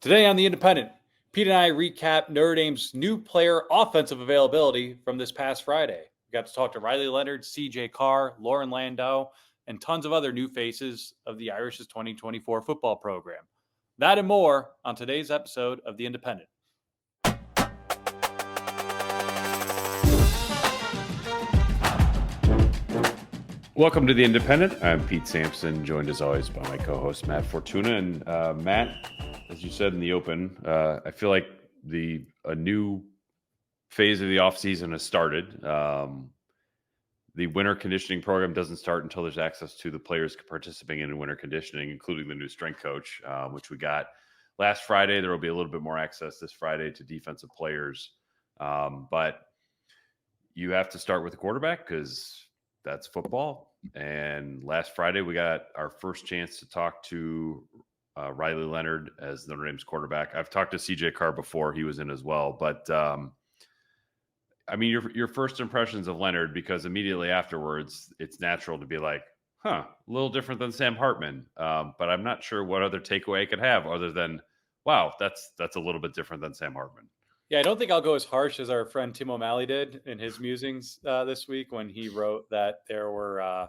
Today on The Independent, Pete and I recap Notre Dame's new player offensive availability from this past Friday. We got to talk to Riley Leonard, CJ Carr, Loren, Landow, and tons of other new faces of the Irish's 2024 football program. That and more on today's episode of The Independent. Welcome to The Independent. I'm Pete Sampson, joined as always by my co-host Matt Fortuna. And Matt, as you said in the open, I feel like a new phase of the offseason has started. The winter conditioning program doesn't start until there's access to the players participating in winter conditioning, including the new strength coach, which we got last Friday. There will be a little bit more access this Friday to defensive players. But you have to start with the quarterback because that's football. And last Friday, we got our first chance to talk to Riley Leonard as Notre Dame's quarterback. I've talked to CJ Carr before. He was in as well. But, I mean, your first impressions of Leonard, because immediately afterwards, it's natural to be like, a little different than Sam Hartman. But I'm not sure what other takeaway I could have other than, wow, that's a little bit different than Sam Hartman. Yeah, I don't think I'll go as harsh as our friend Tim O'Malley did in his musings this week when he wrote that there were,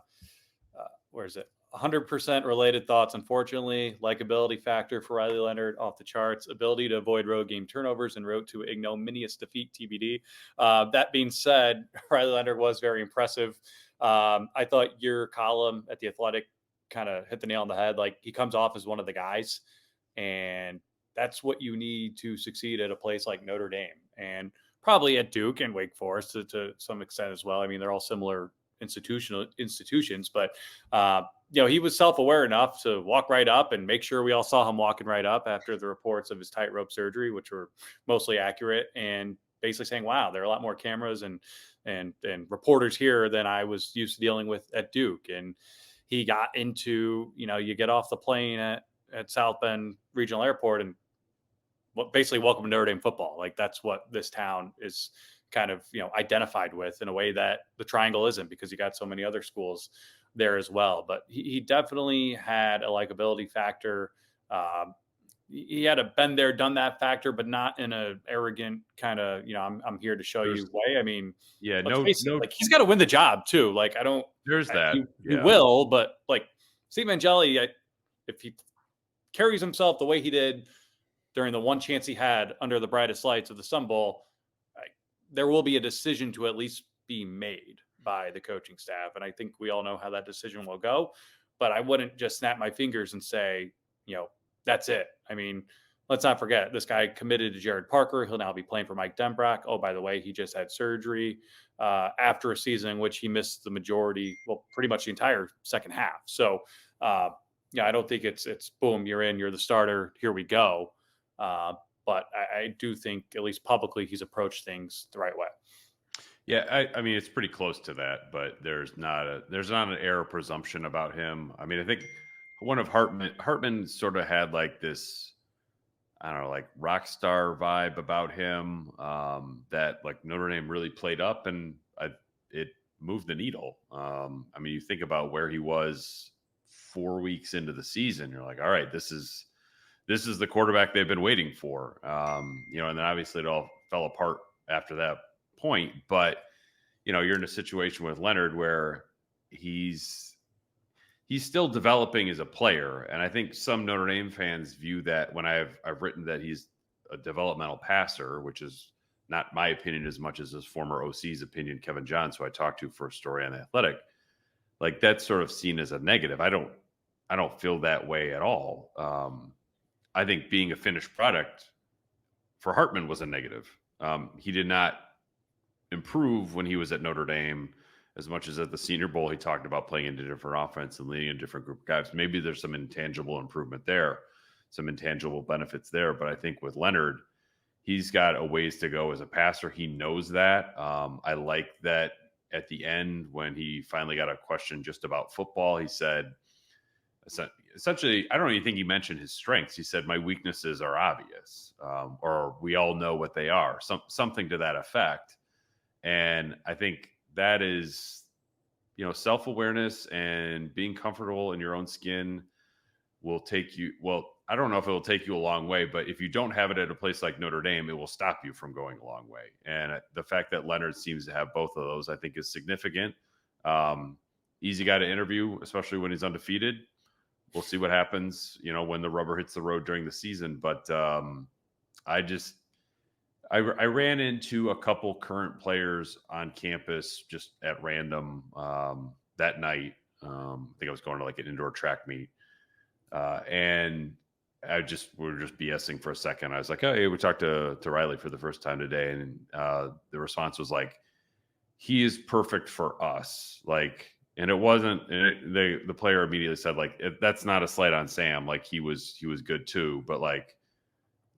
100% related thoughts. Unfortunately, likability factor for Riley Leonard off the charts, ability to avoid road game turnovers and road to ignominious defeat TBD. That being said, Riley Leonard was very impressive. I thought your column at The Athletic kind of hit the nail on the head. Like, he comes off as one of the guys, and that's what you need to succeed at a place like Notre Dame and probably at Duke and Wake Forest to some extent as well. I mean, they're all similar institutions, but he was self-aware enough to walk right up and make sure we all saw him walking right up after the reports of his tightrope surgery, which were mostly accurate, and basically saying, wow, there are a lot more cameras and reporters here than I was used to dealing with at Duke. And he got into, you get off the plane at South Bend Regional Airport and basically welcome to Notre Dame football. Like, that's what this town is kind of, identified with in a way that the Triangle isn't, because you got so many other schools there as well. But he definitely had a likability factor. He had a been there, done that factor, but not in a arrogant kind of, I'm here to show you way. I mean, yeah, like, he's got to win the job too. Like, he will, but like Steve Angeli, if he carries himself the way he did during the one chance he had under the brightest lights of the Sun Bowl, there will be a decision to at least be made by the coaching staff. And I think we all know how that decision will go, but I wouldn't just snap my fingers and say, that's it. I mean, let's not forget, this guy committed to Jared Parker. He'll now be playing for Mike Denbrock. Oh, by the way, he just had surgery after a season in which he missed the majority, pretty much the entire second half. So, I don't think it's boom, you're in, you're the starter, here we go. But I do think, at least publicly, he's approached things the right way. Yeah, I mean, it's pretty close to that, but there's not an error presumption about him. I mean, I think one of Hartman sort of had like this, I don't know, like rock star vibe about him that like Notre Dame really played up, and it moved the needle. I mean, you think about where he was 4 weeks into the season, you're like, all right, this is the quarterback they've been waiting for. And then obviously it all fell apart after that point. But, you're in a situation with Leonard where he's still developing as a player. And I think some Notre Dame fans view that when I've written that he's a developmental passer, which is not my opinion as much as his former OC's opinion, Kevin Johns, who I talked to for a story on The Athletic, like that's sort of seen as a negative. I don't feel that way at all. I think being a finished product for Hartman was a negative. He did not improve when he was at Notre Dame as much as at the Senior Bowl. He talked about playing in a different offense and leading a different group of guys. Maybe there's some intangible improvement there, some intangible benefits there. But I think with Leonard, he's got a ways to go as a passer. He knows that. I like that at the end when he finally got a question just about football, he said, essentially, I don't even think he mentioned his strengths. He said, my weaknesses are obvious, or we all know what they are, something to that effect. And I think that is, self-awareness and being comfortable in your own skin will take you, I don't know if it will take you a long way, but if you don't have it at a place like Notre Dame, it will stop you from going a long way. And the fact that Leonard seems to have both of those, I think, is significant. Easy guy to interview, especially when he's undefeated. We'll see what happens, when the rubber hits the road during the season. But I ran into a couple current players on campus just at random that night. I think I was going to like an indoor track meet. And we were just BSing for a second. I was like, oh, hey, we talked to Riley for the first time today. And the response was like, he is perfect for us. Like, and it wasn't, and the player immediately said like, that's not a slight on Sam. Like he was good too, but like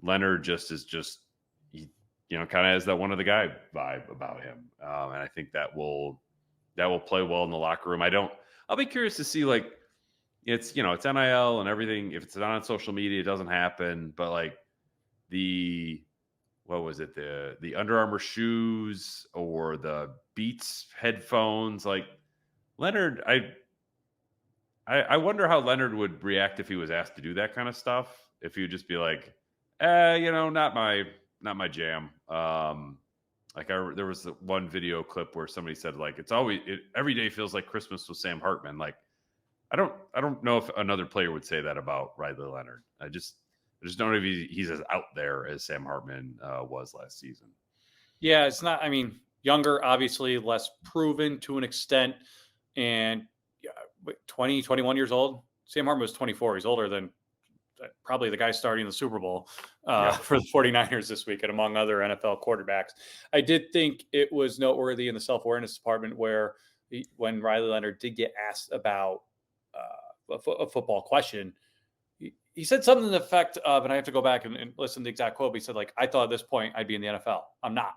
Leonard he kind of has that one of the guy vibe about him. And I think that will play well in the locker room. I'll be curious to see like, it's NIL and everything. If it's not on social media, it doesn't happen. But like what was it? The Under Armour shoes or the Beats headphones, like Leonard, I wonder how Leonard would react if he was asked to do that kind of stuff. If he would just be like, not my jam. There was one video clip where somebody said like, every day feels like Christmas with Sam Hartman. Like, I don't know if another player would say that about Riley Leonard. I just don't know if he's as out there as Sam Hartman was last season. Yeah, it's not. I mean, younger, obviously, less proven to an extent, and 20, 21 years old. Sam Hartman was 24. He's older than probably the guy starting the Super Bowl for the 49ers this week, and among other NFL quarterbacks. I did think it was noteworthy in the self-awareness department where when Riley Leonard did get asked about a football question, he said something to the effect of, and I have to go back and listen to the exact quote, but he said, like, I thought at this point I'd be in the NFL. I'm not.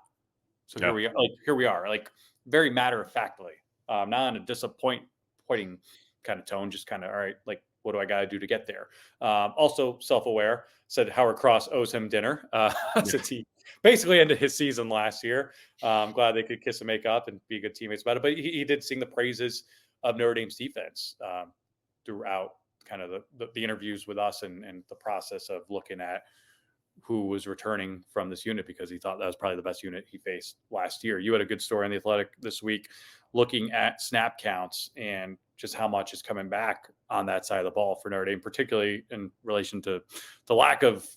So here we are, like very matter-of-factly, not in a disappointing kind of tone, just kind of, all right, like, what do I got to do to get there? Also self-aware, said Howard Cross owes him dinner since he basically ended his season last year. I'm glad they could kiss and make up and be good teammates about it. But he did sing the praises of Notre Dame's defense throughout kind of the interviews with us and the process of looking at who was returning from this unit, because he thought that was probably the best unit he faced last year. You had a good story on The Athletic this week looking at snap counts and just how much is coming back on that side of the ball for Notre Dame, particularly in relation to the lack of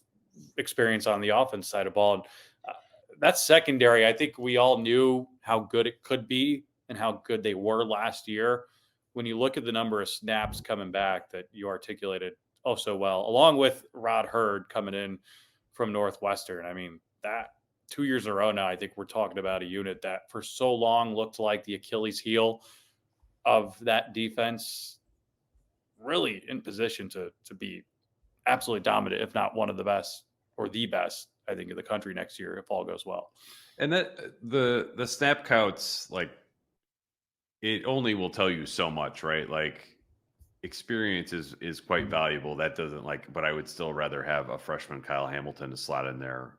experience on the offense side of the ball. And that secondary, I think we all knew how good it could be and how good they were last year. When you look at the number of snaps coming back that you articulated oh so well, along with Rod Hurd coming in from Northwestern. I mean, that 2 years in a row now, I think we're talking about a unit that for so long looked like the Achilles heel of that defense, really in position to be absolutely dominant, if not one of the best or the best, I think, in the country next year, if all goes well. And that the snap counts, like, it only will tell you so much, right? Like, experience is quite valuable. That doesn't but I would still rather have a freshman Kyle Hamilton to slot in there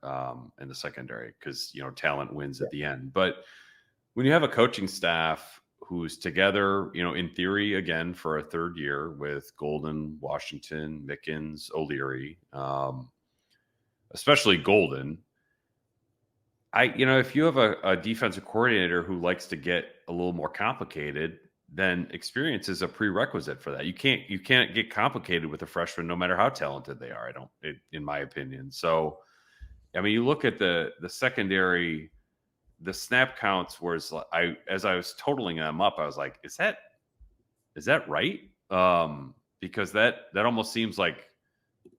in the secondary, because talent wins at the end. But when you have a coaching staff who's together, in theory, again, for a third year with Golden, Washington, Mickens, O'Leary, especially Golden, if you have a defensive coordinator who likes to get a little more complicated, then experience is a prerequisite for that. You can't get complicated with a freshman, no matter how talented they are. In my opinion. So, I mean, you look at the secondary, the snap counts, as I was totaling them up, I was like, is that right? Because that almost seems like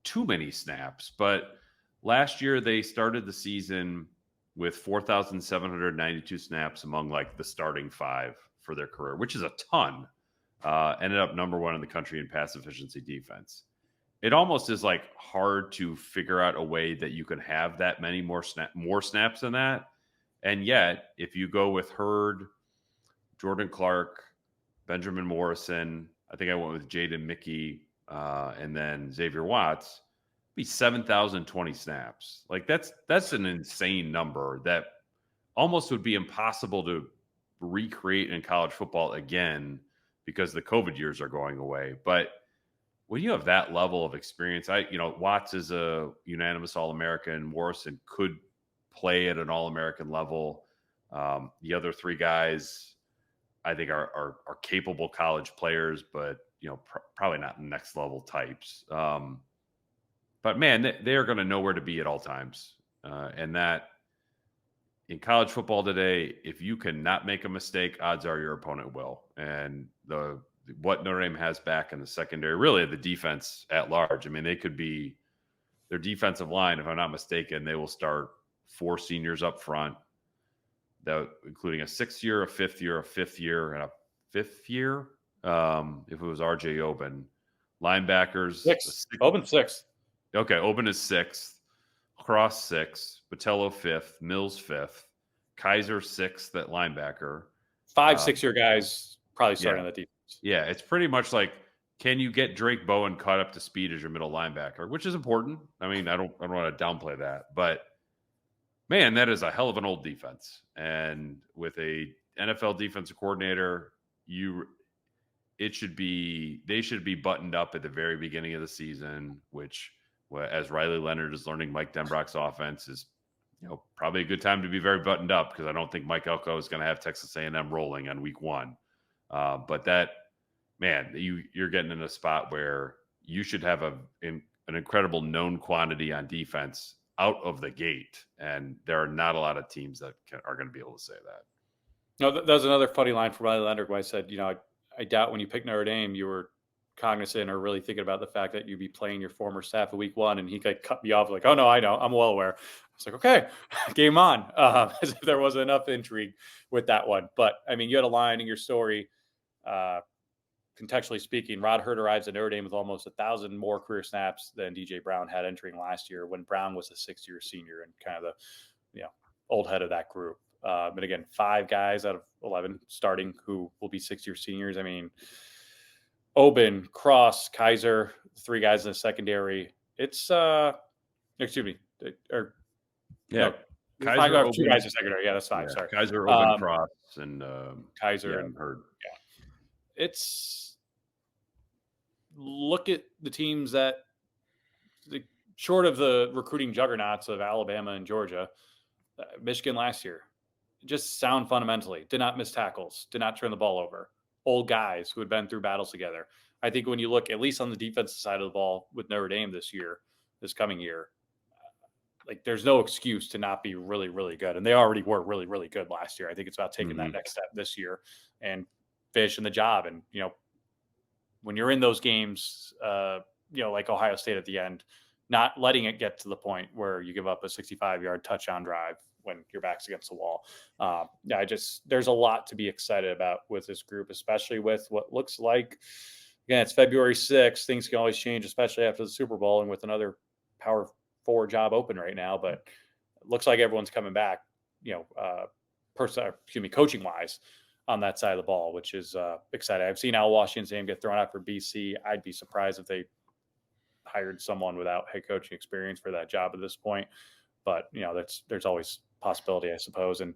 too many snaps. But last year they started the season with 4,792 snaps among the starting five for their career, which is a ton. Ended up number one in the country in pass efficiency defense. It almost is hard to figure out a way that you can have that many more snaps than that. And yet, if you go with Hurd, Jordan Clark, Benjamin Morrison, I think I went with Jaden Mickey, and then Xavier Watts, be 7,020 snaps. That's an insane number that almost would be impossible to recreate in college football again, because the COVID years are going away. But when you have that level of experience, Watts is a unanimous All-American. Morrison could play at an All-American level. The other three guys, I think, are capable college players, but probably not next level types. But man, they are going to know where to be at all times, and that in college football today, if you cannot make a mistake, odds are your opponent will. And what Notre Dame has back in the secondary, really the defense at large. I mean, they could be their defensive line, if I'm not mistaken, they will start 4 seniors up front, including a 6th year, a 5th year, a 5th year, and a 5th year. If it was RJ Oben, linebackers, 6th. Oben 6th. Okay, Oben is 6th. Cross 6th, Botello 5th, Mills 5th, Kaiser 6th at linebacker. 5 6-year guys probably starting on the defense. Yeah, it's pretty much like, can you get Drake Bowen caught up to speed as your middle linebacker, which is important. I mean, I don't want to downplay that, but man, that is a hell of an old defense. And with a NFL defensive coordinator, they should be buttoned up at the very beginning of the season, which, as Riley Leonard is learning Mike Denbrock's offense, is probably a good time to be very buttoned up, because I don't think Mike Elko is going to have Texas A&M rolling on week 1. But that, man, you're getting in a spot where you should have an incredible known quantity on defense out of the gate, and there are not a lot of teams that are going to be able to say that. No, that was another funny line from Riley Leonard where I said, I doubt when you picked Notre Dame, you were cognizant or really thinking about the fact that you'd be playing your former staff at week 1, and he cut me off like, "Oh no, I know, I'm well aware." I was like, "Okay, game on." As if there wasn't enough intrigue with that one. But I mean, you had a line in your story, contextually speaking. Rod Hurd arrives at Notre Dame with almost 1,000 more career snaps than DJ Brown had entering last year, when Brown was a 6th-year senior and kind of the old head of that group. But again, 5 guys out of 11 starting who will be 6-year seniors. I mean, Oben, Cross, Kaiser, 3 guys in the secondary. It's excuse me, or yeah, no, Kaiser, 2 guys in the secondary. Yeah, that's 5. Yeah, sorry, Kaiser, Oben, Cross, and Kaiser and Hurd. Yeah, it's look at the teams that, short of the recruiting juggernauts of Alabama and Georgia, Michigan last year, just sound fundamentally, did not miss tackles, did not turn the ball over. Old guys who had been through battles together. I think when you look, at least on the defensive side of the ball with Notre Dame this coming year, like there's no excuse to not be really, really good. And they already were really, really good last year. I think it's about taking that next step this year and finishing the job. And, when you're in those games, like Ohio State at the end, not letting it get to the point where you give up a 65-yard touchdown drive when your back's against the wall. There's a lot to be excited about with this group, especially with what looks like, again, it's February 6th. Things can always change, especially after the Super Bowl and with another Power 4 job open right now. But it looks like everyone's coming back, coaching wise on that side of the ball, which is exciting. I've seen Al Washington's name get thrown out for BC. I'd be surprised if they hired someone without head coaching experience for that job at this point. But, there's always possibility, I suppose. And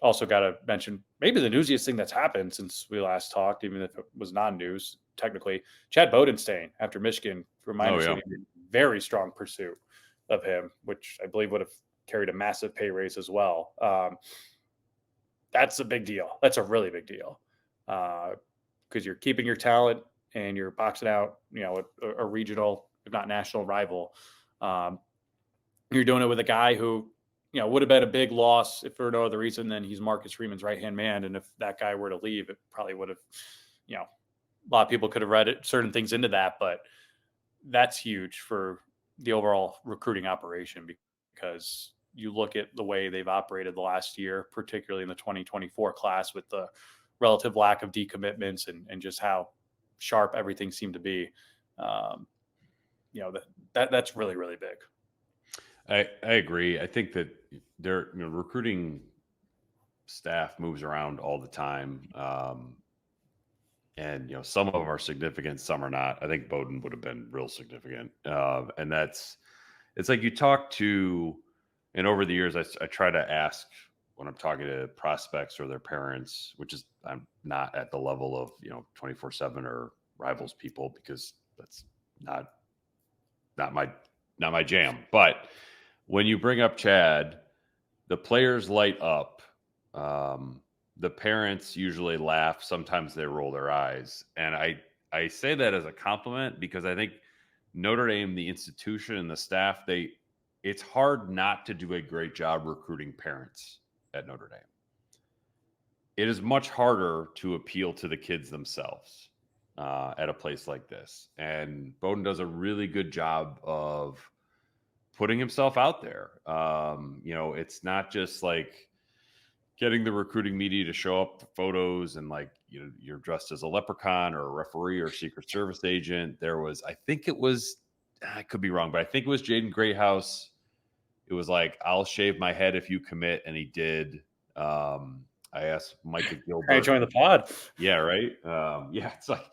also got to mention maybe the newsiest thing that's happened since we last talked, even if it was non-news, technically, Chad Bodenstein after Michigan, from my understanding, very strong pursuit of him, which I believe would have carried a massive pay raise as well. That's a big deal. That's a really big deal, because you're keeping your talent and you're boxing out, a regional, if not national rival. You're doing it with a guy who, would have been a big loss if for no other reason than he's Marcus Freeman's right-hand man. And if that guy were to leave, it probably would have, a lot of people could have read certain things into that, but that's huge for the overall recruiting operation, because you look at the way they've operated the last year, particularly in the 2024 class, with the relative lack of decommitments and just how sharp everything seemed to be. That's really, really big. I agree. I think that their recruiting staff moves around all the time. And some of them are significant, some are not. I think Bowden would have been real significant. And it's like you talk to, and over the years, I try to ask when I'm talking to prospects or their parents, which is, I'm not at the level of, 24/7 or Rivals people, because that's not my jam. But when you bring up Chad, the players light up. The parents usually laugh. Sometimes they roll their eyes. And I say that as a compliment because I think Notre Dame, the institution and the staff, it's hard not to do a great job recruiting parents at Notre Dame. It is much harder to appeal to the kids themselves at a place like this. And Bowden does a really good job of putting himself out there. It's not just like getting the recruiting media to show up for photos and like, you're dressed as a leprechaun or a referee or Secret Service agent. I could be wrong, but I think it was Jaden Greathouse. It was like, I'll shave my head if you commit. And he did. I asked Micah Gilbert. I joined the pod. Yeah. Right. It's like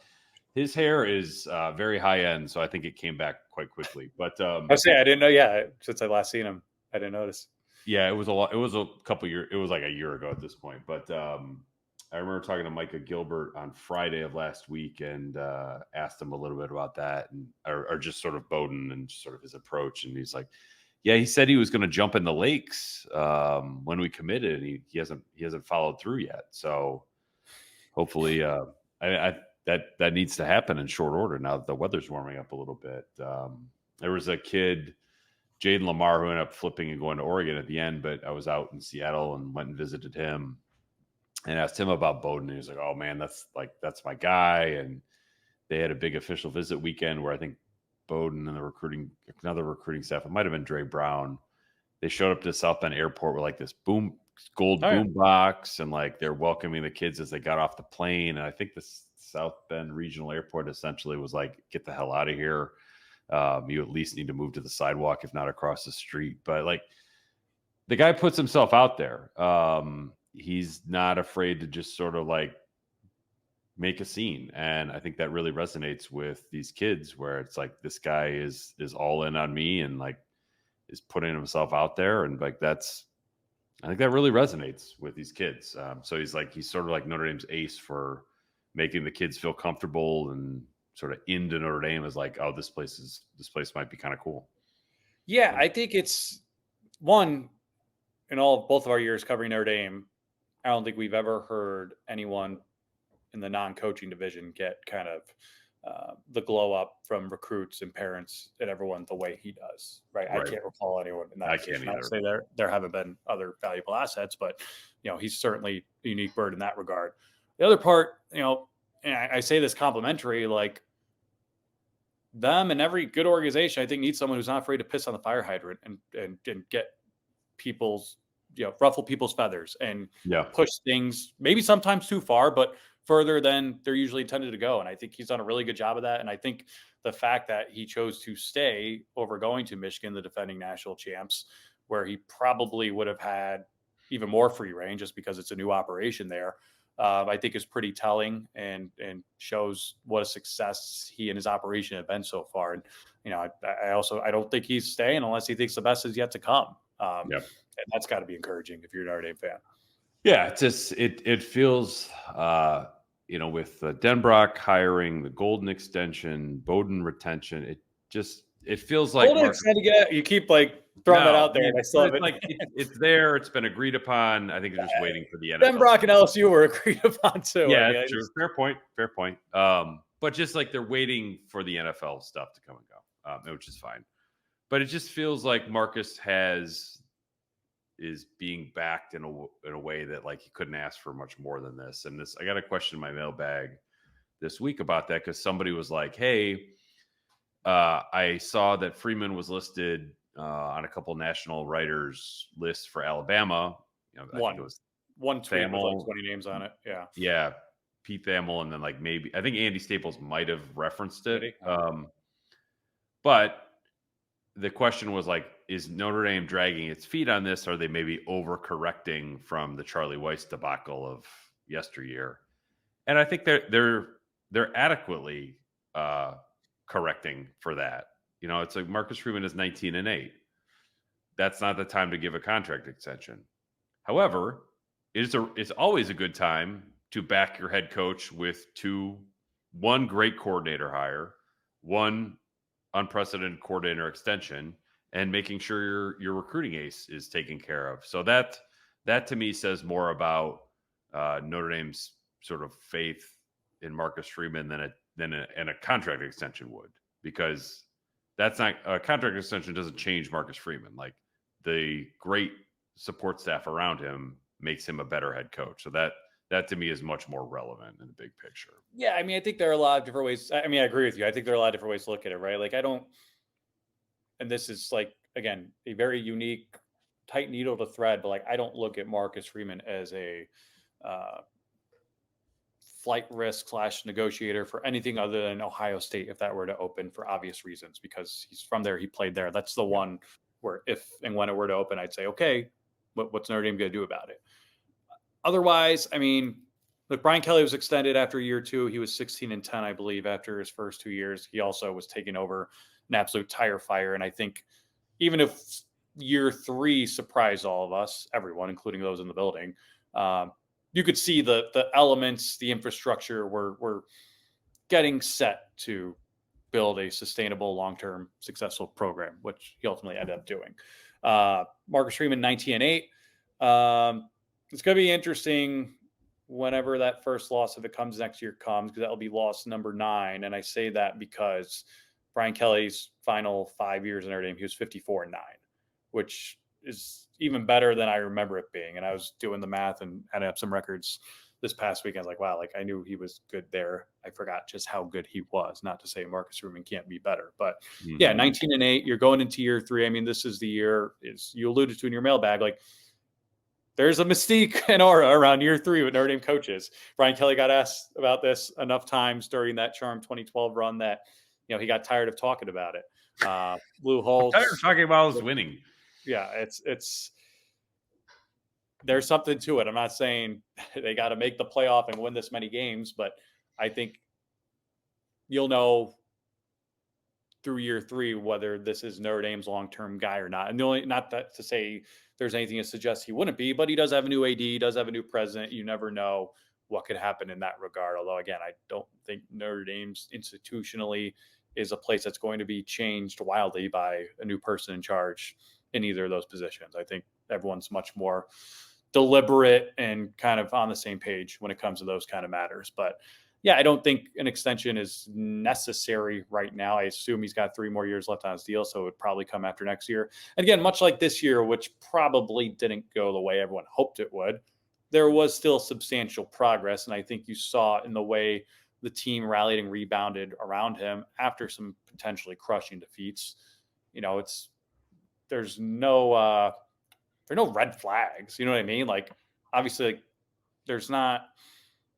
his hair is very high end. So I think it came back quite quickly, but I say I didn't know. Yeah. Since I last seen him, I didn't notice. Yeah, it was a lot. It was a couple years. It was like a year ago at this point. But I remember talking to Micah Gilbert on Friday of last week and asked him a little bit about that or just sort of Bowden and sort of his approach. And he's like, yeah, he said he was going to jump in the lakes when we committed. And he hasn't followed through yet. So hopefully that needs to happen in short order now that the weather's warming up a little bit. There was a kid, Jaden Lamar, who ended up flipping and going to Oregon at the end, but I was out in Seattle and went and visited him and asked him about Bowden. He was like, oh man, that's my guy. And they had a big official visit weekend where I think Bowden and another recruiting staff, it might've been Dre Brown. They showed up to South Bend Airport with like this boom box. And like, they're welcoming the kids as they got off the plane. And I think the South Bend Regional Airport essentially was like, get the hell out of here. You at least need to move to the sidewalk, if not across the street. But like, the guy puts himself out there. He's not afraid to just sort of like make a scene. And I think that really resonates with these kids where it's like, this guy is all in on me and like is putting himself out there. And like, I think that really resonates with these kids. So he's sort of like Notre Dame's ace for making the kids feel comfortable and sort of into Notre Dame is like, oh, this place might be kind of cool. Yeah, I think it's one in both of our years covering Notre Dame. I don't think we've ever heard anyone in the non-coaching division get kind of the glow up from recruits and parents and everyone the way he does. Right. I can't recall anyone in that. I can't either. I'd say there haven't been other valuable assets, but he's certainly a unique bird in that regard. The other part, and I say this complimentary, like, them and every good organization, I think, needs someone who's not afraid to piss on the fire hydrant and get people's, ruffle people's feathers and push things maybe sometimes too far, but further than they're usually intended to go. And I think he's done a really good job of that. And I think the fact that he chose to stay over going to Michigan, the defending national champs, where he probably would have had even more free reign just because it's a new operation there, I think is pretty telling and shows what a success he and his operation have been so far. And, I don't think he's staying unless he thinks the best is yet to come. And that's got to be encouraging if you're a Notre Dame fan. Yeah, it's just, it feels, with the Denbrock hiring, the Golden extension, Bowden retention, it feels like you keep like throwing that out there. And I still have it. Like it's there. It's been agreed upon. I think they're just waiting for the NFL. Denbrock and LSU were agreed upon too. Yeah, true. Fair point. But just like they're waiting for the NFL stuff to come and go, which is fine. But it just feels like Marcus is being backed in a way that like he couldn't ask for much more than this. And I got a question in my mailbag this week about that because somebody was like, hey, I saw that Freeman was listed on a couple national writers lists for Alabama. I think it was one tweet with like 20 names on it. Yeah. Yeah. Pete Thamel. And then like maybe, I think Andy Staples might've referenced it. But the question was like, is Notre Dame dragging its feet on this? Or are they maybe overcorrecting from the Charlie Weiss debacle of yesteryear? And I think they're adequately correcting for that. It's like Marcus Freeman is 19-8. That's not the time to give a contract extension. However, it's always a good time to back your head coach with one great coordinator hire, one unprecedented coordinator extension and making sure your recruiting ace is taken care of. So that to me says more about Notre Dame's sort of faith in Marcus Freeman than a contract extension would, because that's not a contract extension doesn't change Marcus Freeman. Like, the great support staff around him makes him a better head coach. So that to me is much more relevant in the big picture. Yeah, I mean, I think there are a lot of different ways. I mean, I agree with you. I think there are a lot of different ways to look at it, right? Like, I don't, and this is like, again, a very unique, tight needle to thread, but like, I don't look at Marcus Freeman as a flight risk / negotiator for anything other than Ohio State if that were to open, for obvious reasons, because he's from there, he played there. That's the one where if and when it were to open, I'd say, okay, what's Notre Dame going to do about it? Otherwise, I mean, look, Brian Kelly was extended after year 2. He was 16-10, I believe, after his first 2 years. He also was taking over an absolute tire fire. And I think even if year 3 surprised all of us, everyone, including those in the building, you could see the elements, the infrastructure were getting set to build a sustainable, long-term, successful program, which he ultimately ended up doing. Marcus Freeman, 19-8. It's going to be interesting whenever that first loss, if it comes next year, comes, because that'll be loss number 9. And I say that because Brian Kelly's final 5 years in Notre Dame, he was 54-9, which is even better than I remember it being. And I was doing the math and adding up some records this past week. I was like, wow, like I knew he was good there. I forgot just how good he was. Not to say Marcus Freeman can't be better, but yeah, 19-8, you're going into year 3. I mean, this is the year, is you alluded to in your mailbag, like there's a mystique and aura around year 3 with Notre Dame coaches. Brian Kelly got asked about this enough times during that charm 2012 run that, you know, he got tired of talking about it. Blue Holtz. Tired of talking about us winning. Yeah, it's there's something to it. I'm not saying they got to make the playoff and win this many games, but I think you'll know through year 3 whether this is Notre Dame's long-term guy or not. And the only, not that to say there's anything to suggest he wouldn't be, but he does have a new AD, he does have a new president. You never know what could happen in that regard. Although, again, I don't think Notre Dame's institutionally is a place that's going to be changed wildly by a new person in charge in either of those positions. I think everyone's much more deliberate and kind of on the same page when it comes to those kind of matters. But yeah, I don't think an extension is necessary right now. I assume he's got 3 more years left on his deal, so it would probably come after next year. And again, much like this year, which probably didn't go the way everyone hoped it would, there was still substantial progress. And I think you saw in the way the team rallied and rebounded around him after some potentially crushing defeats. You know, there's no red flags. You know what I mean? Like, obviously, like, there's not.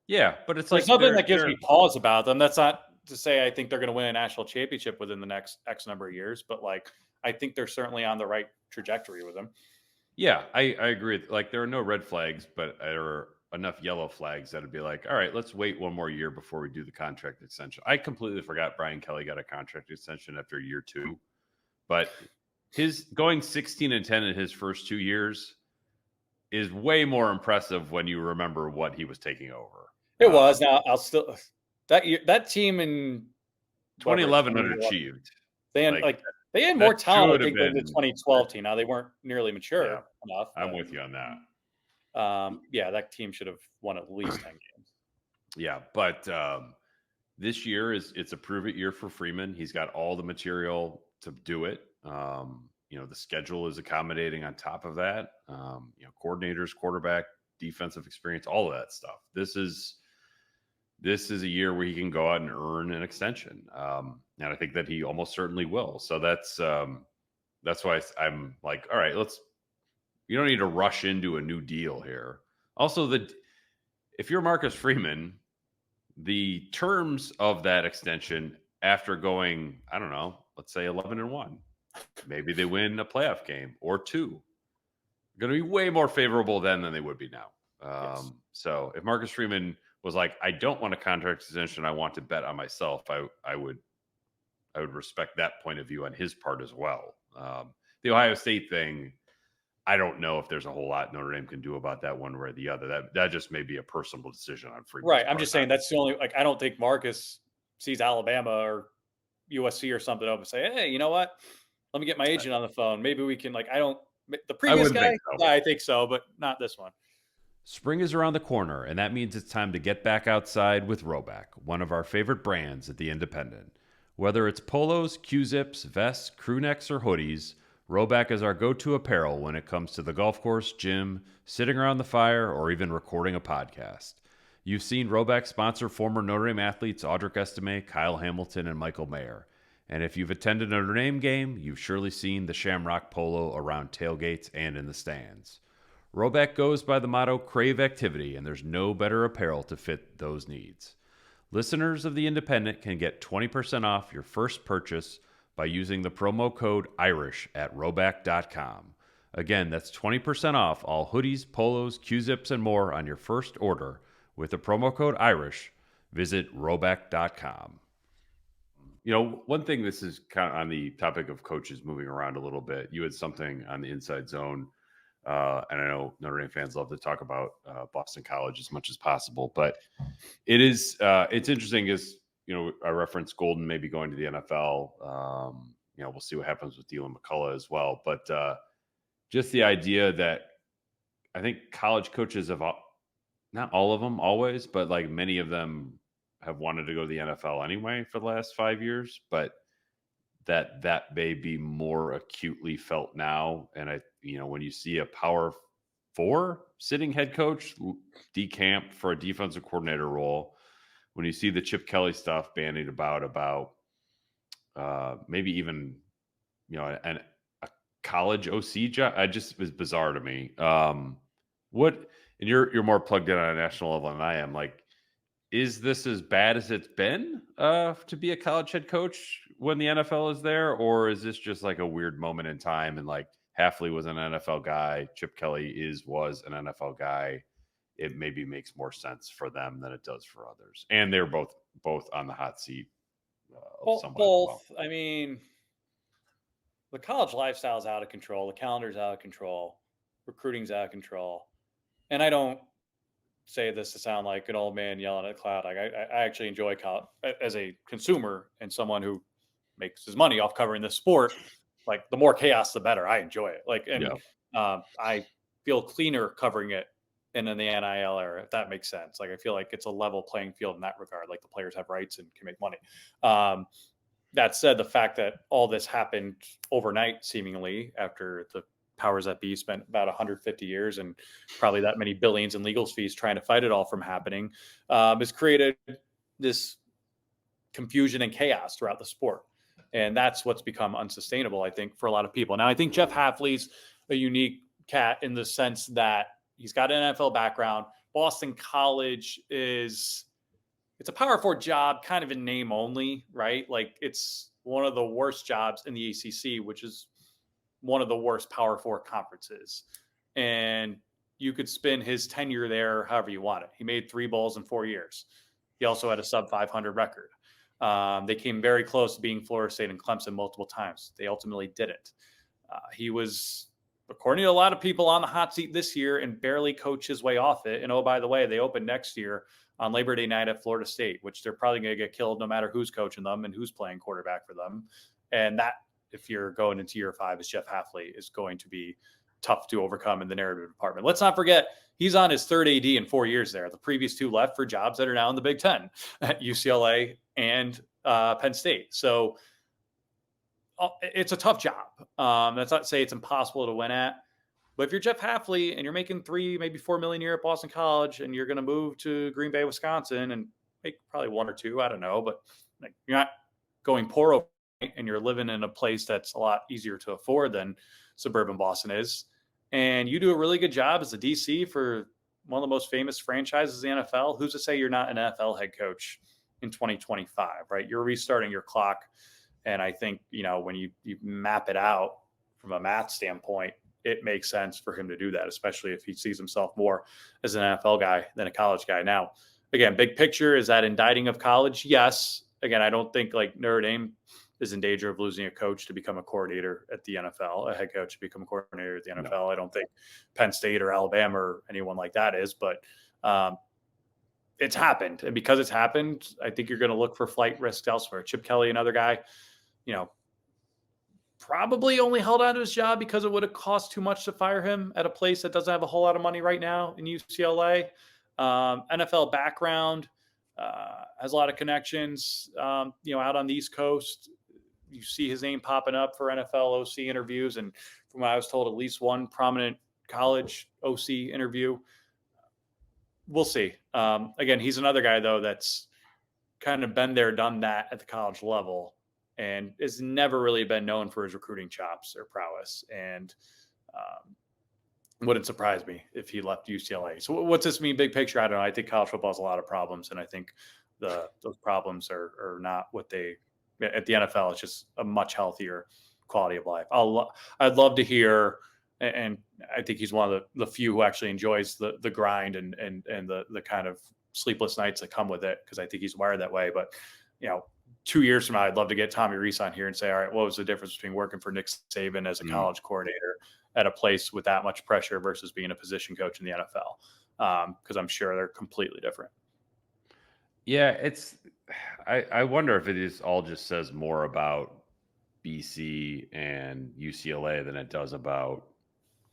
Yeah, but it's there's like nothing that gives me pause about them. That's not to say I think they're going to win a national championship within the next X number of years, but like I think they're certainly on the right trajectory with them. Yeah, I agree. Like, there are no red flags, but there are enough yellow flags that would be like, all right, let's wait 1 more year before we do the contract extension. I completely forgot Brian Kelly got a contract extension after year 2, but his going 16-10 in his first 2 years is way more impressive when you remember what he was taking over. It was. Now I'll still that team in 2011 underachieved. They had they had more talent, I think, than the 2012 team. Now they weren't nearly mature enough. I'm with you on that. Yeah, that team should have won at least 10 games. Yeah, but this year it's a prove it year for Freeman. He's got all the material to do it. You know, the schedule is accommodating on top of that. You know, coordinators, quarterback, defensive experience, all of that stuff. This is a year where he can go out and earn an extension. And I think that he almost certainly will. So that's why I'm like, all right, you don't need to rush into a new deal here. Also, if you're Marcus Freeman, the terms of that extension after going, I don't know, let's say 11-1, maybe they win a playoff game or 2, going to be way more favorable then than they would be now. Yes. So if Marcus Freeman was like, I don't want a contract extension, I want to bet on myself, I would respect that point of view on his part as well. The Ohio State thing, I don't know if there's a whole lot Notre Dame can do about that one way or the other. That just may be a personal decision on Freeman's right. I'm part. just saying that's the only, like, I don't think Marcus sees Alabama or USC or something over and say, hey, you know what? Let me get my agent on the phone. Maybe we can, like, the I previous wouldn't guy, think so. yeah, I think so, but not this one. Spring is around the corner, and that means it's time to get back outside with Roback, one of our favorite brands at the Independent. Whether it's polos, Q-zips, vests, crew necks, or hoodies, Roback is our go-to apparel when it comes to the golf course, gym, sitting around the fire, or even recording a podcast. You've seen Roback sponsor former Notre Dame athletes Audric Estime, Kyle Hamilton, and Michael Mayer. And if you've attended a Notre Dame game, you've surely seen the Shamrock Polo around tailgates and in the stands. Roback goes by the motto Crave Activity, and there's no better apparel to fit those needs. Listeners of The Independent can get 20% off your first purchase by using the promo code IRISH at roback.com. Again, that's 20% off all hoodies, polos, Q-zips, and more on your first order with the promo code IRISH. Visit roback.com. You know, one thing, this is kind of on the topic of coaches moving around a little bit. You had something on the Inside Zone, and I know Notre Dame fans love to talk about Boston College as much as possible, but it's interesting is, you know, I referenced Golden maybe going to the NFL. You know, we'll see what happens with Dylan McCullough as well, but just the idea that I think college coaches have, not all of them always, but like many of them have wanted to go to the NFL anyway for the last 5 years, but that may be more acutely felt now. And you know, when you see a Power 4 sitting head coach decamp for a defensive coordinator role, when you see the Chip Kelly stuff bandied about maybe even, you know, a college OC job, it just was bizarre to me. And you're more plugged in on a national level than I am. Like, is this as bad as it's been to be a college head coach when the NFL is there? Or is this just like a weird moment in time? And like Hafley was an NFL guy. Chip Kelly was an NFL guy. It maybe makes more sense for them than it does for others. And they're both on the hot seat. Both. Well. I mean, the college lifestyle is out of control. The calendar's out of control. Recruiting's out of control. And I don't say this to sound like an old man yelling at a cloud. Like, I actually enjoy college as a consumer and someone who makes his money off covering this sport. Like, the more chaos, the better. I enjoy it. Like, and I feel cleaner covering it in the NIL era, if that makes sense. Like, I feel like it's a level playing field in that regard. Like, the players have rights and can make money. That said, the fact that all this happened overnight, seemingly, after the powers that be spent about 150 years and probably that many billions in legal fees trying to fight it all from happening, has created this confusion and chaos throughout the sport. And that's what's become unsustainable, I think, for a lot of people. Now, I think Jeff Hafley's a unique cat in the sense that he's got an NFL background. Boston College it's a Power 4 job, kind of in name only, right? Like, it's one of the worst jobs in the ACC, which is one of the worst Power 4 conferences. And you could spin his tenure there however you want it. He made 3 bowls in 4 years. He also had a sub 500 record. They came very close to being Florida State and Clemson multiple times. They ultimately didn't. He was, according to a lot of people, on the hot seat this year and barely coached his way off it. And oh, by the way, they open next year on Labor Day night at Florida State, which they're probably going to get killed no matter who's coaching them and who's playing quarterback for them. And that, if you're going into year 5 as Jeff Hafley, is going to be tough to overcome in the narrative department. Let's not forget, he's on his 3rd AD in 4 years there. The previous 2 left for jobs that are now in the Big Ten at UCLA and Penn State. So it's a tough job. That's not to say it's impossible to win at. But if you're Jeff Hafley and you're making $3, maybe $4 million a year at Boston College, and you're going to move to Green Bay, Wisconsin, and make probably 1 or 2, I don't know, but like, you're not going poor over, and you're living in a place that's a lot easier to afford than suburban Boston is, and you do a really good job as a DC for one of the most famous franchises in the NFL, who's to say you're not an NFL head coach in 2025, right? You're restarting your clock. And I think, you know, when you map it out from a math standpoint, it makes sense for him to do that, especially if he sees himself more as an NFL guy than a college guy. Now, again, big picture, is that indicting of college? Yes. Again, I don't think like Notre Dame is in danger of losing a coach to become a coordinator at the NFL, a head coach to become a coordinator at the NFL. No. I don't think Penn State or Alabama or anyone like that is, but it's happened. And because it's happened, I think you're going to look for flight risks elsewhere. Chip Kelly, another guy, probably only held on to his job because it would have cost too much to fire him at a place that doesn't have a whole lot of money right now in UCLA. NFL background, has a lot of connections, out on the East Coast. You see his name popping up for NFL OC interviews. And from what I was told, at least one prominent college OC interview. We'll see. Again, he's another guy, though, that's kind of been there, done that at the college level and has never really been known for his recruiting chops or prowess. And wouldn't surprise me if he left UCLA. So what's this mean big picture? I don't know. I think college football has a lot of problems, and I think those problems are not what they – at the NFL, it's just a much healthier quality of life. I'd love to hear – and I think he's one of the few who actually enjoys the grind and the kind of sleepless nights that come with it, because I think he's wired that way. But, 2 years from now, I'd love to get Tommy Rees on here and say, all right, what was the difference between working for Nick Saban as a college coordinator at a place with that much pressure versus being a position coach in the NFL? Because I'm sure they're completely different. Yeah, I wonder if it is all just says more about BC and UCLA than it does about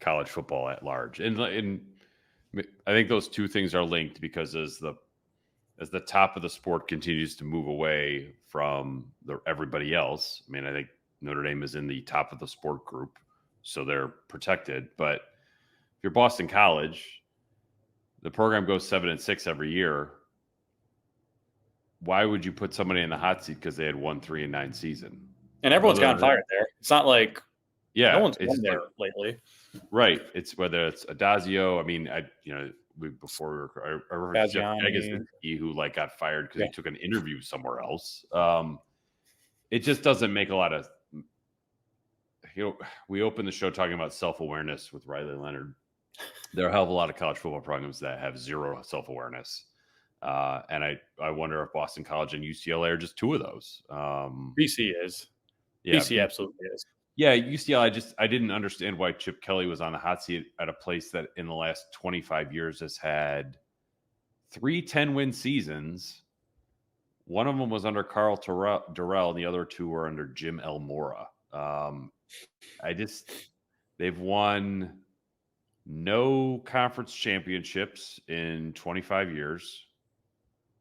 college football at large. And I think those two things are linked, because as the top of the sport continues to move away from everybody else, I mean, I think Notre Dame is in the top of the sport group, so they're protected. But if you're Boston College, the program goes 7-6 every year. Why would you put somebody in the hot seat because they had 1 3-9 season? And everyone's gotten fired there. It's not like no one's been there lately. Right. It's whether it's Adazio. I mean, I remember Jeff Agassiz, who got fired because he took an interview somewhere else. It just doesn't make a lot of. We opened the show talking about self-awareness with Riley Leonard. There are a hell of a lot of college football programs that have zero self-awareness. And I wonder if Boston College and UCLA are just two of those. BC is. Yeah, BC absolutely is. Yeah, UCLA, I didn't understand why Chip Kelly was on the hot seat at a place that in the last 25 years has had 3 10-win seasons. One of them was under Carl Durrell, and the other two were under Jim Elmora. They've won no conference championships in 25 years.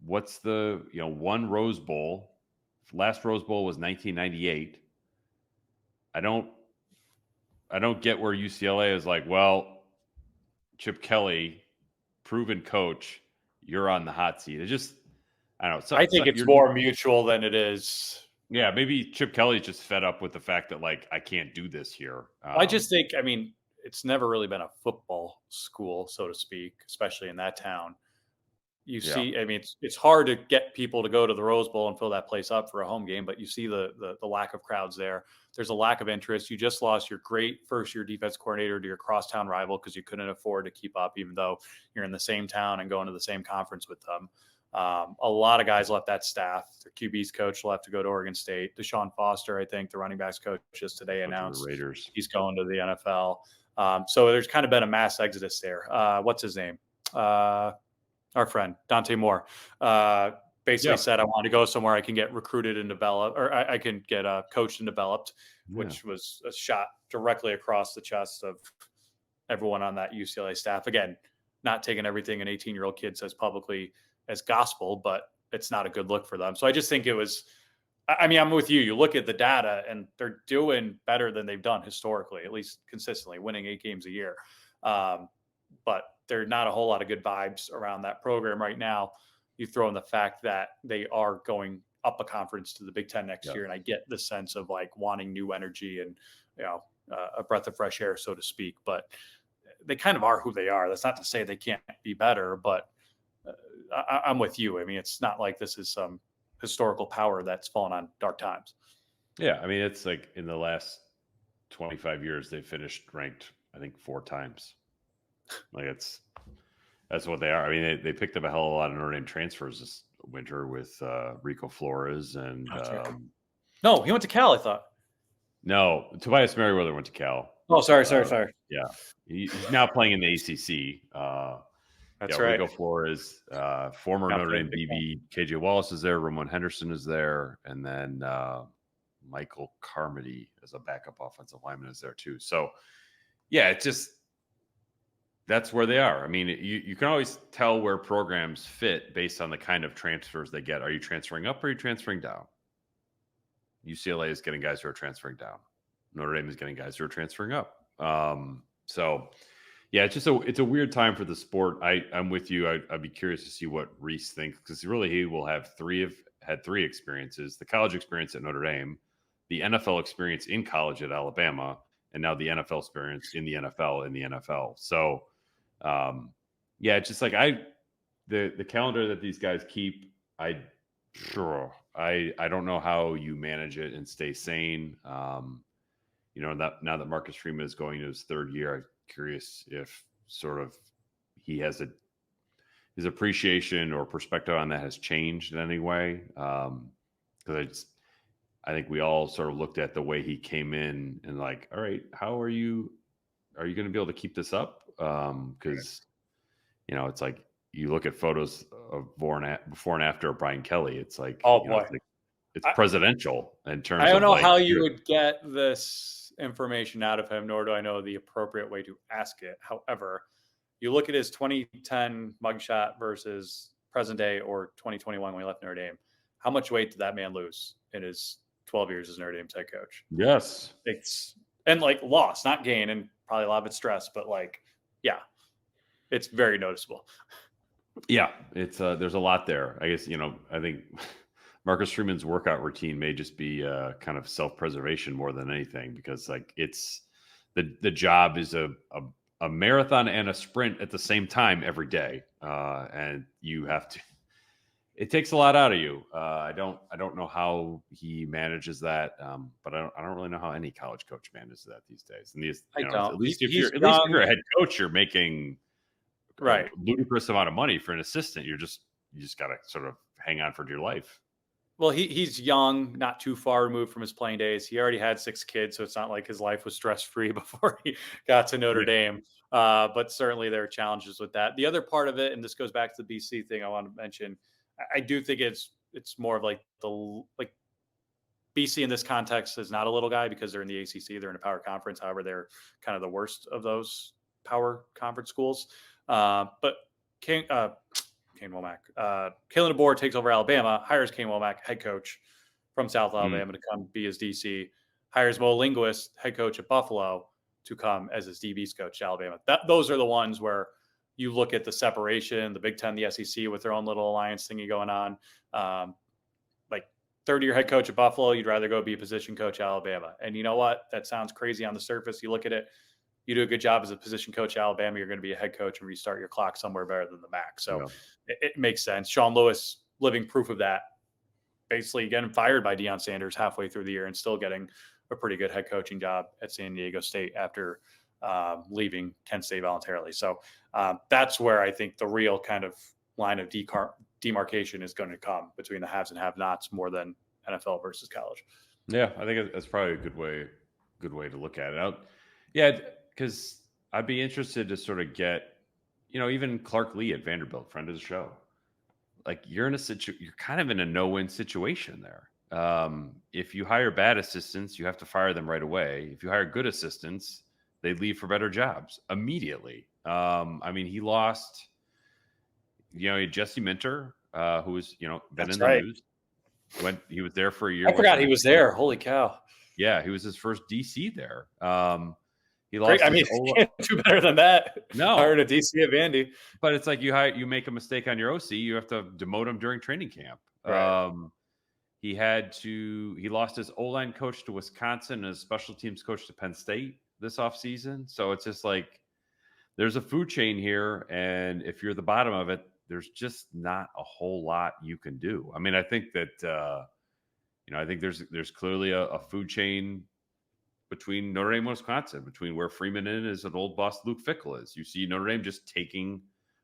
What's the, one Rose Bowl? Last Rose Bowl was 1998. I don't get where UCLA is like, well, Chip Kelly, proven coach, you're on the hot seat. It just, I don't know. I think it's more mutual than it is. Yeah, maybe Chip Kelly's just fed up with the fact that, I can't do this here. I just think, it's never really been a football school, so to speak, especially in that town. You see, it's hard to get people to go to the Rose Bowl and fill that place up for a home game, but you see the lack of crowds there. There's a lack of interest. You just lost your great first-year defense coordinator to your crosstown rival because you couldn't afford to keep up, even though you're in the same town and going to the same conference with them. A lot of guys left that staff. Their QB's coach left to go to Oregon State. Deshaun Foster, I think, the running backs coach, just today announced Raiders. He's going to the NFL. So there's kind of been a mass exodus there. What's his name? Our friend, Dante Moore, basically said, I want to go somewhere I can get recruited and developed, or I can get coached and developed, which was a shot directly across the chest of everyone on that UCLA staff. Again, not taking everything an 18-year-old kid says publicly as gospel, but it's not a good look for them. So I just think it was, I'm with you. You look at the data and they're doing better than they've done historically, at least consistently, winning 8 games a year. But there are not a whole lot of good vibes around that program right now. You throw in the fact that they are going up a conference to the Big Ten next year. And I get the sense of wanting new energy and, a breath of fresh air, so to speak, but they kind of are who they are. That's not to say they can't be better, but I'm with you. It's not like this is some historical power that's fallen on dark times. Yeah. It's in the last 25 years, they finished ranked, I think, 4 times. That's what they are. They picked up a hell of a lot of Notre Dame transfers this winter with Rico Flores and no, he went to Cal, I thought. No, Tobias Merriweather went to Cal. Oh, sorry. Yeah, he's now playing in the ACC. That's right. Rico Flores, former Notre Dame DB, KJ Wallace is there, Ramon Henderson is there, and then Michael Carmody as a backup offensive lineman is there too. So, yeah, it's just that's where they are. I mean, you can always tell where programs fit based on the kind of transfers they get. Are you transferring up or are you transferring down? UCLA is getting guys who are transferring down. Notre Dame is getting guys who are transferring up. So, yeah, it's a weird time for the sport. I'm with you. I'd be curious to see what Reese thinks, because really he will have had three experiences: the college experience at Notre Dame, the NFL experience in college at Alabama, and now the NFL experience in the NFL. So, yeah, it's just like the calendar that these guys keep. I don't know how you manage it and stay sane. Now that Marcus Freeman is going to his third year, I'm curious if sort of he has his appreciation or perspective on that has changed in any way. Because I think we all sort of looked at the way he came in and like, all right, how are you going to be able to keep this up? Because it's like you look at photos of before and after of Brian Kelly. It's like, it's presidential in terms of. I don't know how you would get this information out of him, nor do I know the appropriate way to ask it. However, you look at his 2010 mugshot versus present day or 2021 when he left Notre Dame. How much weight did that man lose in his 12 years as Notre Dame's head coach? Yes. And loss, not gain, and probably a lot of it's stress, but it's very noticeable. Yeah, it's there's a lot there. I guess, I think Marcus Freeman's workout routine may just be kind of self-preservation more than anything, because it's the job is a marathon and a sprint at the same time every day, and you have to. It takes a lot out of you. I don't know how he manages that, but I don't really know how any college coach manages that these days. And at least if you're a head coach, you're making a ludicrous amount of money. For an assistant, you just got to sort of hang on for dear life. Well, he's young, not too far removed from his playing days. He already had 6 kids, so it's not like his life was stress-free before he got to Notre Dame. But certainly there are challenges with that. The other part of it, and this goes back to the BC thing I want to mention, I do think it's more of BC in this context is not a little guy because they're in the ACC, they're in a power conference. However, they're kind of the worst of those power conference schools. But Kane Womack, Kalen DeBoer takes over Alabama, hires Kane Womack, head coach from South Alabama, to come be his DC, hires Mo Linguist, head coach at Buffalo, to come as his DB's coach at Alabama. Those are the ones where you look at the separation, the Big Ten, the SEC with their own little alliance thingy going on. Third-year head coach at Buffalo, you'd rather go be a position coach at Alabama. And you know what? That sounds crazy on the surface. You look at it, you do a good job as a position coach at Alabama, you're going to be a head coach and restart your clock somewhere better than the MAC. So it makes sense. Sean Lewis, living proof of that, basically getting fired by Deion Sanders halfway through the year and still getting a pretty good head coaching job at San Diego State after leaving Kent State voluntarily. So that's where I think the real kind of line of demarcation is going to come between the haves and have-nots more than NFL versus college. Yeah, I think that's probably a good way to look at it. Because I'd be interested to sort of get, even Clark Lee at Vanderbilt, friend of the show. Like, you're kind of in a no-win situation there. If you hire bad assistants, you have to fire them right away. If you hire good assistants, they leave for better jobs immediately. He lost, Jesse Minter, who was, been in the news. He was there for a year. I forgot he was there. Holy cow. Yeah, he was his first DC there. He lost. You can't do better than that. No, hired a DC at Vandy. But it's like you make a mistake on your OC, you have to demote him during training camp. Right. He lost his O-line coach to Wisconsin and his special teams coach to Penn State this offseason. So it's just like there's a food chain here, and if you're the bottom of it, there's just not a whole lot you can do. I mean, I think that I think there's clearly a food chain between Notre Dame and Wisconsin, between where Freeman is and old boss Luke Fickell is. You see Notre Dame just taking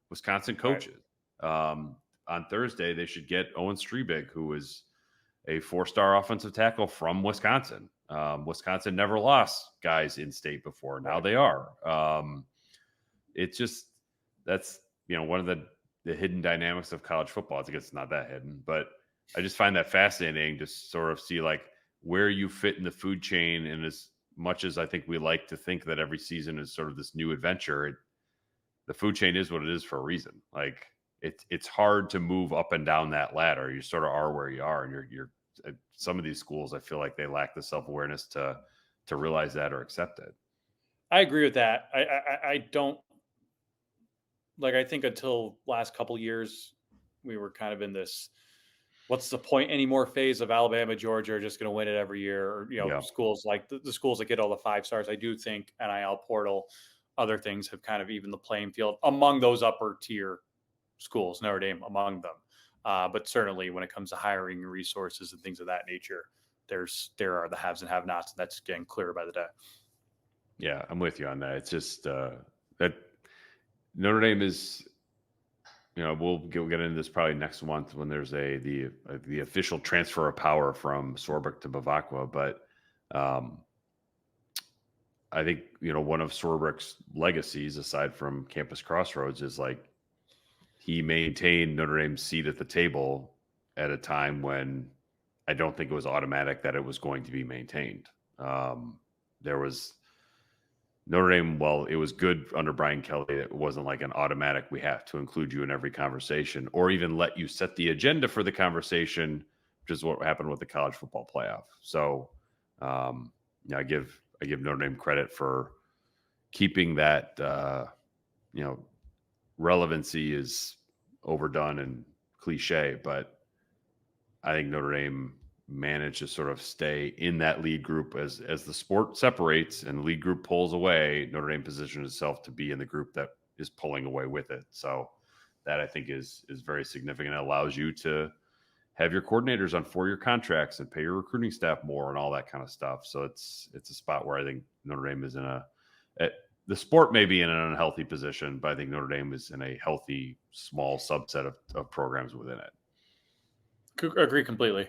Wisconsin coaches. Right. On Thursday, they should get Owen Strebig, who is a 4-star offensive tackle from Wisconsin. Wisconsin never lost guys in state before. Now they are. It's just that's one of the hidden dynamics of college football. I think it's not that hidden, but I just find that fascinating to sort of see like where you fit in the food chain. And as much as I think we like to think that every season is sort of this new adventure, the food chain is what it is for a reason. Like it's hard to move up and down that ladder. You sort of are where you are, and you're some of these schools, I feel like they lack the self-awareness to realize that or accept it. I agree with that. I don't like, I think until last couple years, we were kind of in this, what's the point anymore phase of Alabama, Georgia are just going to win it every year. Or, Yeah. schools like the schools that get all the 5 stars. I do think NIL portal, other things have kind of evened the playing field among those upper tier schools, Notre Dame among them. But certainly when it comes to hiring resources and things of that nature, there are the haves and have nots, and that's getting clearer by the day. Yeah, I'm with you on that. It's just that Notre Dame is, we'll get into this probably next month when there's the official transfer of power from Swarbrick to Bavacqua. But I think, one of Swarbrick's legacies, aside from Campus Crossroads, is like he maintained Notre Dame's seat at the table at a time when I don't think it was automatic that it was going to be maintained. There was Notre Dame, well, it was good under Brian Kelly. It wasn't like an automatic, we have to include you in every conversation or even let you set the agenda for the conversation, which is what happened with the college football playoff. So I give Notre Dame credit for keeping that, relevancy is overdone and cliche, but I think Notre Dame managed to sort of stay in that lead group as the sport separates and the lead group pulls away. Notre Dame positioned itself to be in the group that is pulling away with it. So that I think is very significant. It allows you to have your coordinators on 4-year contracts and pay your recruiting staff more and all that kind of stuff. So it's a spot where I think Notre Dame is the sport may be in an unhealthy position, but I think Notre Dame is in a healthy, small subset of programs within it. Agree completely.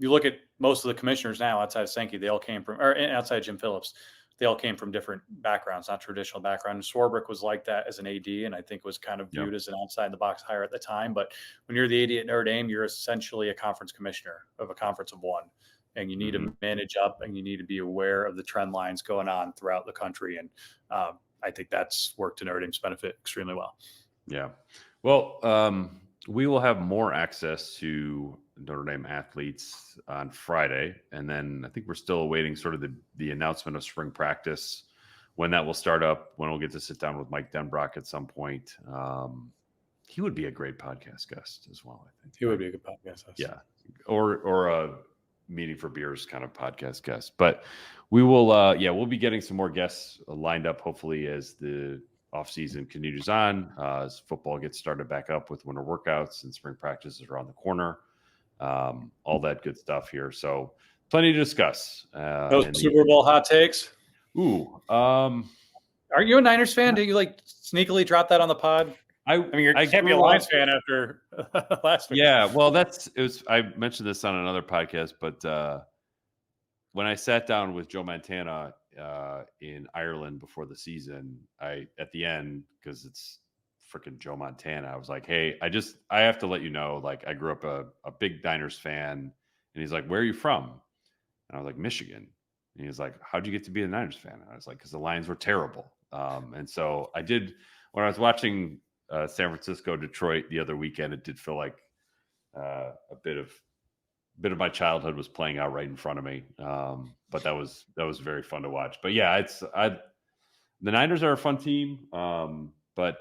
You look at most of the commissioners now outside of Sankey, they all came from, or outside Jim Phillips, they all came from different backgrounds, not traditional background. Swarbrick was like that as an AD, and I think was kind of viewed as an outside the box hire at the time. But when you're the AD at Notre Dame, you're essentially a conference commissioner of a conference of one, and you need to manage up, and you need to be aware of the trend lines going on throughout the country. And I think that's worked to Notre Dame's benefit extremely well. Yeah. Well, we will have more access to Notre Dame athletes on Friday. And then I think we're still awaiting sort of the announcement of spring practice, when that will start up, when we'll get to sit down with Mike Denbrock at some point. He would be a great podcast guest as well, I think. He would be a good podcast guest. Yeah. Or a meeting for beers kind of podcast guest. But we will, we'll be getting some more guests lined up, hopefully, as the offseason continues on, as football gets started back up with winter workouts and spring practices around the corner. All that good stuff here. So plenty to discuss. Super Bowl hot takes. Ooh. Are you a Niners fan? Did you like sneakily drop that on the pod? I mean, you can't be a Lions fan after last week. Yeah, well, I mentioned this on another podcast, but when I sat down with Joe Montana in Ireland before the season, at the end, because it's freaking Joe Montana, I was like, hey, I have to let you know, like, I grew up a big Niners fan. And he's like, where are you from? And I was like, Michigan. And he was like, how'd you get to be a Niners fan? And I was like, because the Lions were terrible. And so I did, when I was watching San Francisco, Detroit the other weekend, it did feel like a bit of my childhood was playing out right in front of me. But that was very fun to watch. But yeah, the Niners are a fun team. But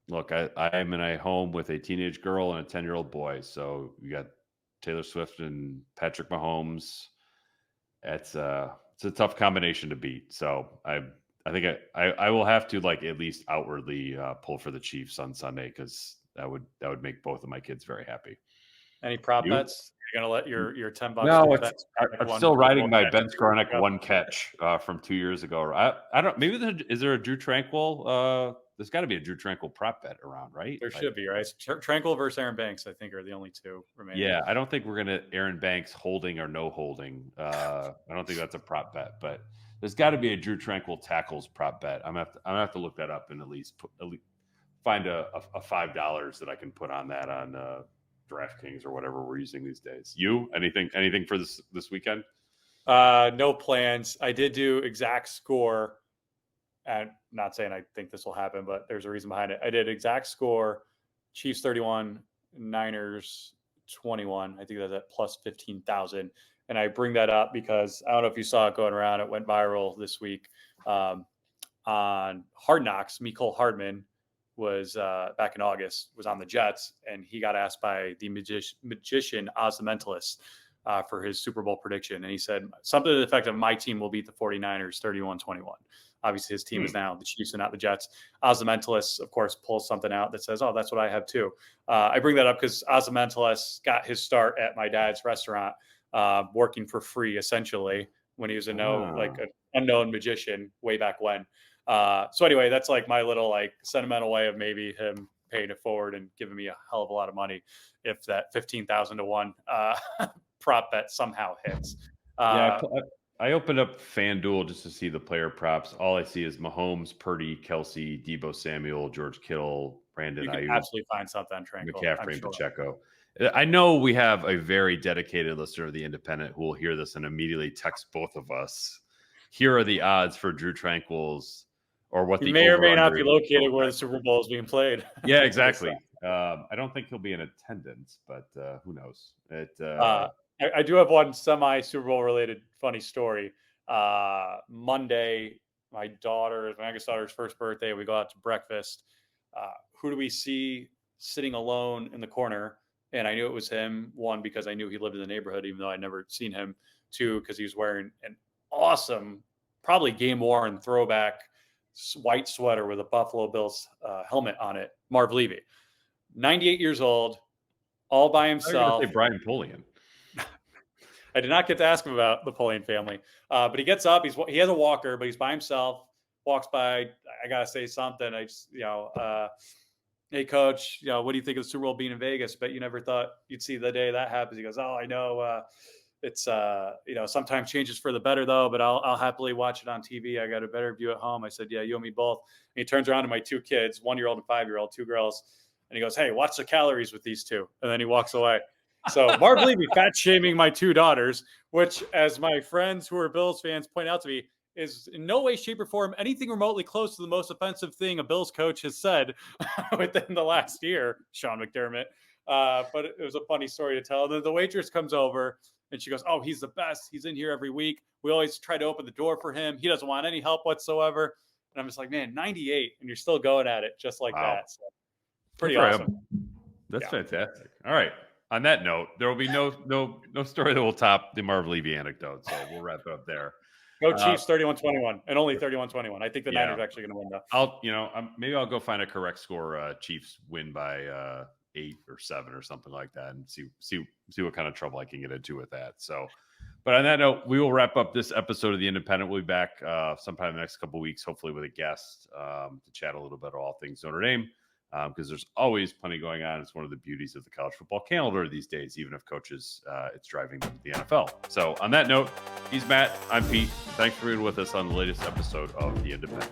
look, I'm in a home with a teenage girl and a 10-year-old boy. So we got Taylor Swift and Patrick Mahomes. It's a tough combination to beat. So I think I will have to, like, at least outwardly pull for the Chiefs on Sunday, because that would make both of my kids very happy. Any prop bets? You're gonna let your $10? No, I'm still riding my Ben Skowronek one catch from 2 years ago. I don't. Maybe is there a Drew Tranquil? There's got to be a Drew Tranquil prop bet around, right? There should be, right? Tranquil versus Aaron Banks, I think, are the only two remaining. Yeah, I don't think we're gonna Aaron Banks holding or no holding. I don't think that's a prop bet, but there's got to be a Drew Tranquil tackles prop bet. I'm gonna have to look that up and at least find a $5 that I can put on that on DraftKings or whatever we're using these days. You anything for this weekend? No plans. I did do exact score, and not saying I think this will happen, but there's a reason behind it. I did exact score, Chiefs 31, Niners 21. I think that's at plus 15,000. And I bring that up because I don't know if you saw it going around. It went viral this week on Hard Knocks. Mecole Hardman was back in August, was on the Jets, and he got asked by the magician Oz the Mentalist for his Super Bowl prediction. And he said something to the effect of, my team will beat the 49ers 31-21. Obviously, his team is now the Chiefs and not the Jets. Oz the Mentalist, of course, pulls something out that says, oh, that's what I have too. I bring that up because Oz the Mentalist got his start at my dad's restaurant, working for free, essentially, when he was an unknown magician way back when. So anyway, that's like my little like sentimental way of maybe him paying it forward and giving me a hell of a lot of money if that 15,000 to 1 prop bet somehow hits. I opened up FanDuel just to see the player props. All I see is Mahomes, Purdy, Kelsey, Deebo Samuel, George Kittle, Brandon You can Ayuk, absolutely find something on Tranquil, McCaffrey, and Pacheco. I know we have a very dedicated listener of The Independent who will hear this and immediately text both of us. Here are the odds for Drew Tranquil's, or what he the may or may not be located where the Super Bowl is being played. Yeah, exactly. I don't think he'll be in attendance, but who knows? I do have one semi-Super Bowl related funny story. Monday, my youngest daughter's first birthday, we go out to breakfast. Who do we see sitting alone in the corner? And I knew it was him. One, because I knew he lived in the neighborhood, even though I'd never seen him. Two, because he was wearing an awesome, probably game-worn throwback white sweater with a Buffalo Bills helmet on it. Marv Levy, 98 years old, all by himself. Say Brian Polian. I did not get to ask him about the Polian family, but he gets up. He has a walker, but he's by himself. Walks by. I gotta say something. I just, hey coach, what do you think of the Super Bowl being in Vegas? But you never thought you'd see the day that happens. He goes, oh, I know. It's sometimes changes for the better though, but I'll happily watch it on TV. I got a better view at home. I said, yeah, you and me both. And he turns around to my two kids, 1-year-old and 5-year-old, two girls, and he goes, hey, watch the calories with these two. And then he walks away. So Marv Levy fat shaming my two daughters, which, as my friends who are Bills fans point out to me, is in no way, shape, or form anything remotely close to the most offensive thing a Bills coach has said within the last year, Sean McDermott. But it was a funny story to tell. And then the waitress comes over and she goes, oh, he's the best. He's in here every week. We always try to open the door for him. He doesn't want any help whatsoever. And I'm just like, man, 98, and you're still going at it just like that. So, pretty awesome. That's fantastic. All right. On that note, there will be no story that will top the Marv Levy anecdote. So we'll wrap it up there. Go Chiefs 31-21, and only 31-21. I think the Niners are actually going to win though. Maybe I'll go find a correct score. Chiefs win by 8 or 7 or something like that, and see what kind of trouble I can get into with that. So, but on that note, we will wrap up this episode of The Independent. We'll be back sometime in the next couple of weeks, hopefully with a guest to chat a little bit all things Notre Dame. Because there's always plenty going on. It's one of the beauties of the college football calendar these days, even if coaches, it's driving them to the NFL. So on that note, he's Matt, I'm Pete. Thanks for being with us on the latest episode of The Independent.